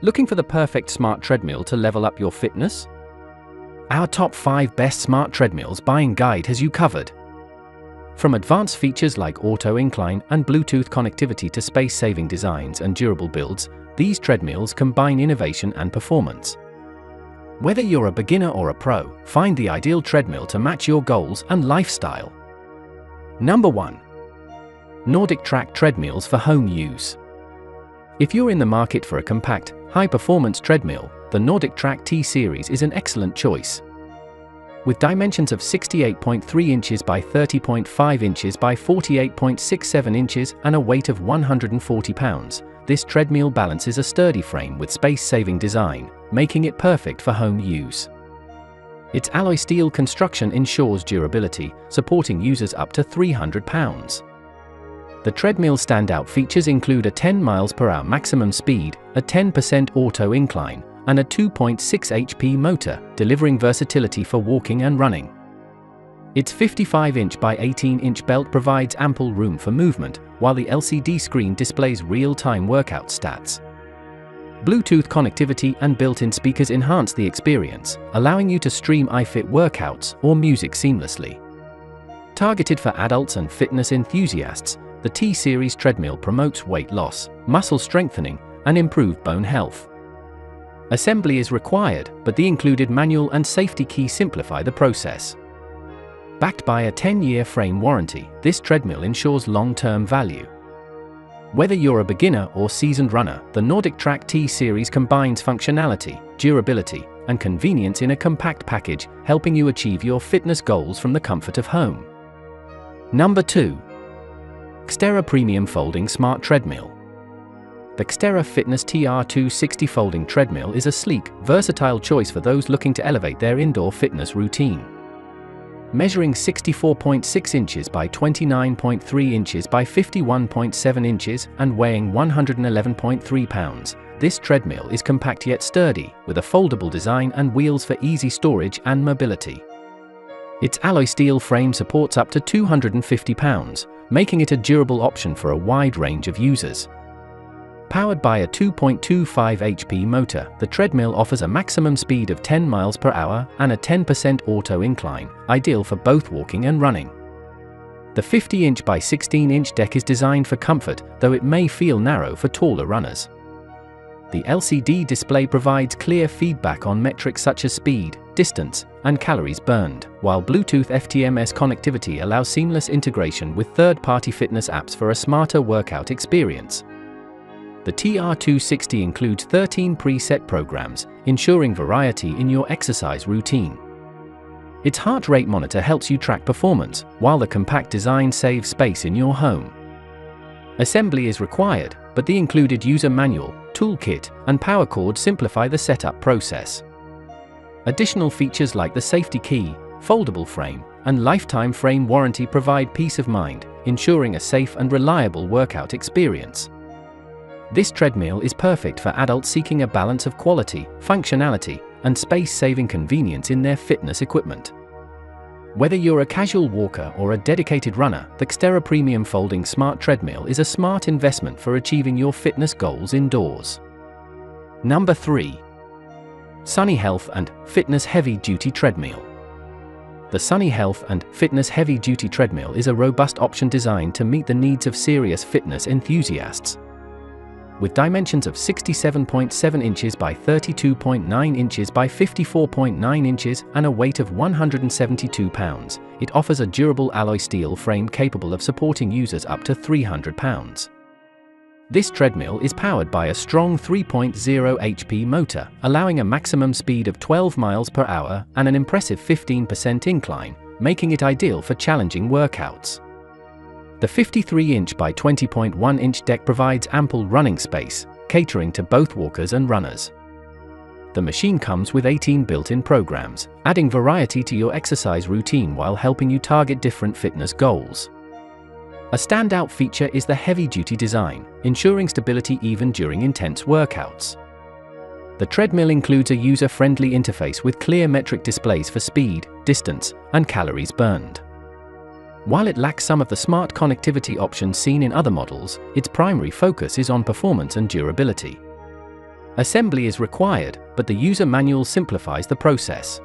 Looking for the perfect smart treadmill to level up your fitness? Our top 5 best smart treadmills buying guide has you covered. From advanced features like auto incline and Bluetooth connectivity to space-saving designs and durable builds, these treadmills combine innovation and performance. Whether you're a beginner or a pro, find the ideal treadmill to match your goals and lifestyle. Number 1. NordicTrack treadmills for home use. If you're in the market for a compact, high-performance treadmill, the NordicTrack T-Series is an excellent choice. With dimensions of 68.3 inches by 30.5 inches by 48.67 inches and a weight of 140 pounds, this treadmill balances a sturdy frame with space-saving design, making it perfect for home use. Its alloy steel construction ensures durability, supporting users up to 300 pounds. The treadmill's standout features include a 10 mph maximum speed, a 10% auto incline, and a 2.6 HP motor, delivering versatility for walking and running. Its 55-inch by 18-inch belt provides ample room for movement, while the LCD screen displays real-time workout stats. Bluetooth connectivity and built-in speakers enhance the experience, allowing you to stream iFit workouts or music seamlessly. Targeted for adults and fitness enthusiasts, the T-Series treadmill promotes weight loss, muscle strengthening, and improved bone health. Assembly is required, but the included manual and safety key simplify the process. Backed by a 10-year frame warranty, this treadmill ensures long-term value. Whether you're a beginner or seasoned runner, the NordicTrack T-Series combines functionality, durability, and convenience in a compact package, helping you achieve your fitness goals from the comfort of home. Number 2. Xterra Premium Folding Smart Treadmill. The Xterra Fitness TR260 Folding Treadmill is a sleek, versatile choice for those looking to elevate their indoor fitness routine. Measuring 64.6 inches by 29.3 inches by 51.7 inches and weighing 111.3 pounds, this treadmill is compact yet sturdy, with a foldable design and wheels for easy storage and mobility. Its alloy steel frame supports up to 250 pounds, making it a durable option for a wide range of users. Powered by a 2.25 HP motor, the treadmill offers a maximum speed of 10 mph and a 10% auto incline, ideal for both walking and running. The 50-inch by 16-inch deck is designed for comfort, though it may feel narrow for taller runners. The LCD display provides clear feedback on metrics such as speed, distance, and calories burned, while Bluetooth FTMS connectivity allows seamless integration with third-party fitness apps for a smarter workout experience. The TR260 includes 13 preset programs, ensuring variety in your exercise routine. Its heart rate monitor helps you track performance, while the compact design saves space in your home. Assembly is required, but the included user manual, toolkit, and power cord simplify the setup process. Additional features like the safety key, foldable frame, and lifetime frame warranty provide peace of mind, ensuring a safe and reliable workout experience. This treadmill is perfect for adults seeking a balance of quality, functionality, and space-saving convenience in their fitness equipment. Whether you're a casual walker or a dedicated runner, the Xterra Premium Folding Smart Treadmill is a smart investment for achieving your fitness goals indoors. Number 3. Sunny Health and Fitness Heavy Duty Treadmill. The Sunny Health and Fitness Heavy Duty Treadmill is a robust option designed to meet the needs of serious fitness enthusiasts. With dimensions of 67.7 inches by 32.9 inches by 54.9 inches and a weight of 172 pounds, it offers a durable alloy steel frame capable of supporting users up to 300 pounds. This treadmill is powered by a strong 3.0 HP motor, allowing a maximum speed of 12 mph and an impressive 15% incline, making it ideal for challenging workouts. The 53-inch by 20.1-inch deck provides ample running space, catering to both walkers and runners. The machine comes with 18 built-in programs, adding variety to your exercise routine while helping you target different fitness goals. A standout feature is the heavy-duty design, ensuring stability even during intense workouts. The treadmill includes a user-friendly interface with clear metric displays for speed, distance, and calories burned. While it lacks some of the smart connectivity options seen in other models, its primary focus is on performance and durability. Assembly is required, but the user manual simplifies the process.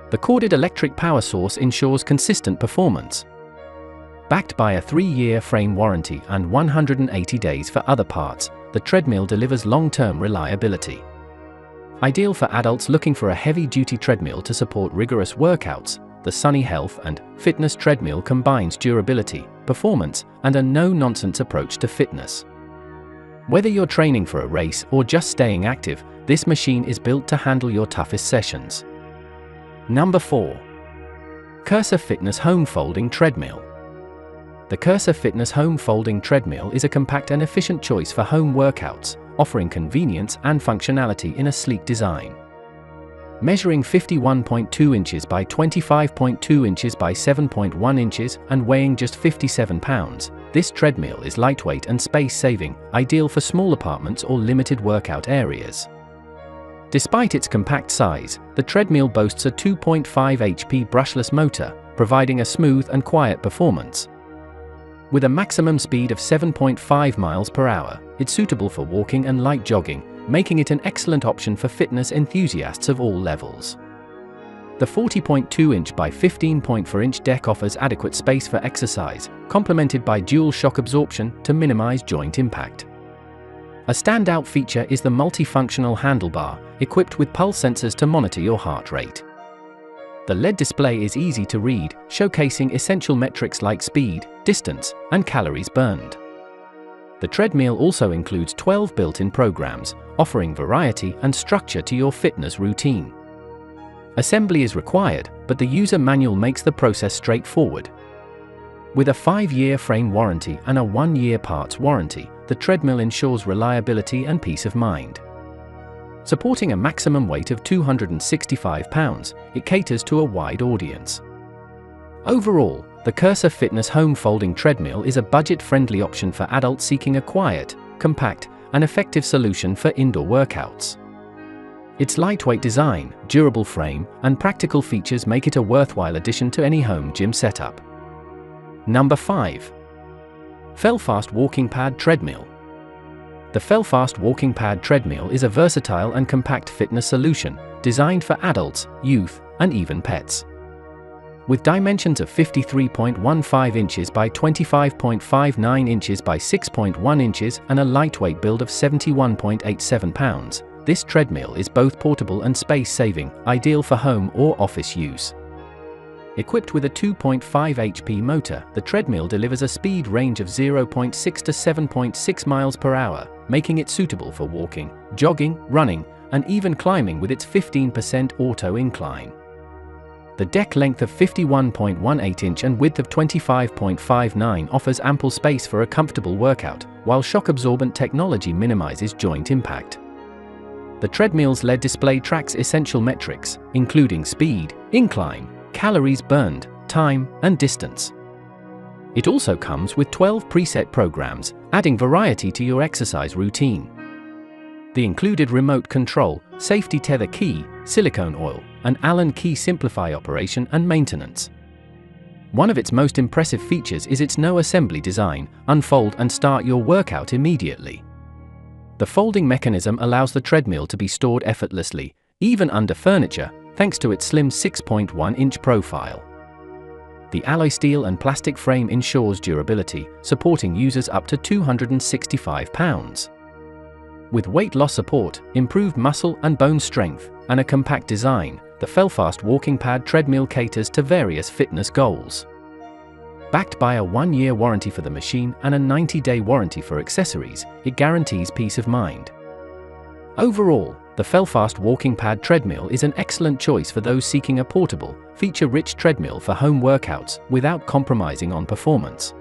The corded electric power source ensures consistent performance. Backed by a 3-year frame warranty and 180 days for other parts, the Treadmill delivers long-term reliability. Ideal for adults looking for a heavy-duty treadmill to support rigorous workouts, the Sunny Health and Fitness Treadmill combines durability, performance, and a no-nonsense approach to fitness. Whether you're training for a race or just staying active, this machine is built to handle your toughest sessions. Number 4. Cursor Fitness Home Folding Treadmill. The Cursor Fitness Home Folding Treadmill is a compact and efficient choice for home workouts, offering convenience and functionality in a sleek design. Measuring 51.2 inches by 25.2 inches by 7.1 inches and weighing just 57 pounds, this treadmill is lightweight and space-saving, ideal for small apartments or limited workout areas. Despite its compact size, the treadmill boasts a 2.5 HP brushless motor, providing a smooth and quiet performance. With a maximum speed of 7.5 miles per hour, it's suitable for walking and light jogging, making it an excellent option for fitness enthusiasts of all levels. The 40.2-inch by 15.4-inch deck offers adequate space for exercise, complemented by dual shock absorption to minimize joint impact. A standout feature is the multifunctional handlebar, equipped with pulse sensors to monitor your heart rate. The LED display is easy to read, showcasing essential metrics like speed, distance, and calories burned. The treadmill also includes 12 built-in programs, offering variety and structure to your fitness routine. Assembly is required, but the user manual makes the process straightforward. With a 5-year frame warranty and a 1-year parts warranty, the treadmill ensures reliability and peace of mind. Supporting a maximum weight of 265 pounds, it caters to a wide audience. Overall, the Cursor Fitness Home Folding Treadmill is a budget-friendly option for adults seeking a quiet, compact, and effective solution for indoor workouts. Its lightweight design, durable frame, and practical features make it a worthwhile addition to any home gym setup. Number 5. Felfast Walking Pad Treadmill. The Felfast Walking Pad Treadmill is a versatile and compact fitness solution, designed for adults, youth, and even pets. With dimensions of 53.15 inches by 25.59 inches by 6.1 inches and a lightweight build of 71.87 pounds, this treadmill is both portable and space-saving, ideal for home or office use. Equipped with a 2.5 HP motor, the treadmill delivers a speed range of 0.6 to 7.6 miles per hour, making it suitable for walking, jogging, running, and even climbing with its 15% auto incline. The deck length of 51.18 inch and width of 25.59 offers ample space for a comfortable workout, while shock-absorbent technology minimizes joint impact. The treadmill's LED display tracks essential metrics, including speed, incline, calories burned, time, and distance. It also comes with 12 preset programs, adding variety to your exercise routine. The included remote control, safety tether key, silicone oil, and Allen key simplify operation and maintenance. One of its most impressive features is its no-assembly design. Unfold and start your workout immediately. The folding mechanism allows the treadmill to be stored effortlessly, even under furniture, thanks to its slim 6.1-inch profile. The alloy steel and plastic frame ensures durability, supporting users up to 265 pounds. With weight loss support, improved muscle and bone strength, and a compact design, the Felfast Walking Pad Treadmill caters to various fitness goals. Backed by a 1-year warranty for the machine and a 90-day warranty for accessories, it guarantees peace of mind. Overall, the Felfast Walking Pad Treadmill is an excellent choice for those seeking a portable, feature-rich treadmill for home workouts without compromising on performance.